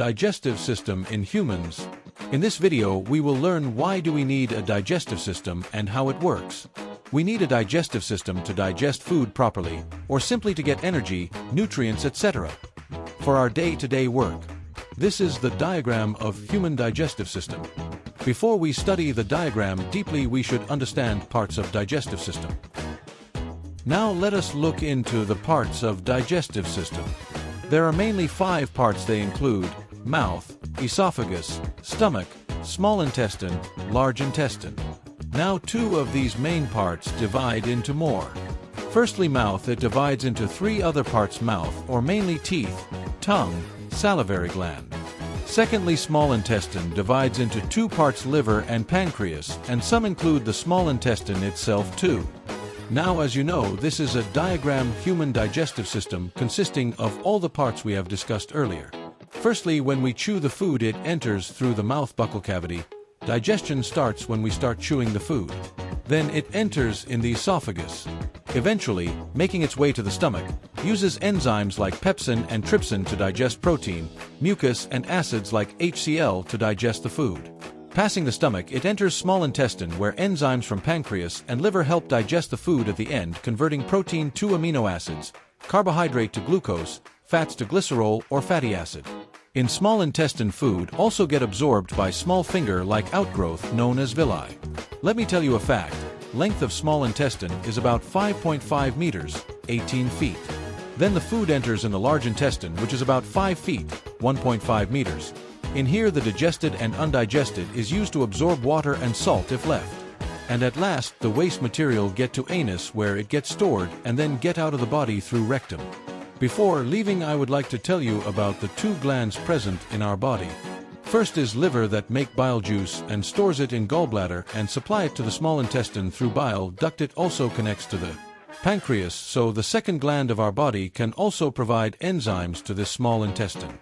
digestive system in humans. In this video, we will learn why do we need a digestive system and how it works. We need a digestive system to digest food properly, or simply to get energy, nutrients, etc. for our day-to-day work. This is the diagram of human digestive system. Before we study the diagram deeply, we should understand parts of digestive system. Now let us look into the parts of digestive system. There are mainly 5 parts. They include mouth, esophagus, stomach, small intestine, large intestine. Now 2 of these main parts divide into more. Firstly, mouth. It divides into 3 other parts: mouth, or mainly teeth, tongue, salivary gland. Secondly, small intestine divides into 2 parts: liver and pancreas, and some include the small intestine itself too. Now, as you know, this is a diagram human digestive system consisting of all the parts we have discussed earlier. Firstly, when we chew the food, it enters through the mouth buccal cavity. Digestion starts when we start chewing the food. Then it enters in the esophagus. Eventually, making its way to the stomach, uses enzymes like pepsin and trypsin to digest protein, mucus and acids like HCl to digest the food. Passing the stomach, it enters small intestine, where enzymes from pancreas and liver help digest the food at the end, converting protein to amino acids, carbohydrate to glucose, fats to glycerol or fatty acid. In small intestine, food also get absorbed by small finger-like outgrowth known as villi. Let me tell you a fact. Length of small intestine is about 5.5 meters, 18 feet. Then the food enters in the large intestine, which is about 5 feet, 1.5 meters. In here, the digested and undigested is used to absorb water and salt if left. And at last, the waste material get to anus, where it gets stored and then get out of the body through rectum. Before leaving, I would like to tell you about the 2 glands present in our body. First is liver, that make bile juice and stores it in gallbladder and supply it to the small intestine through bile duct. It also connects to the pancreas, so the second gland of our body can also provide enzymes to this small intestine.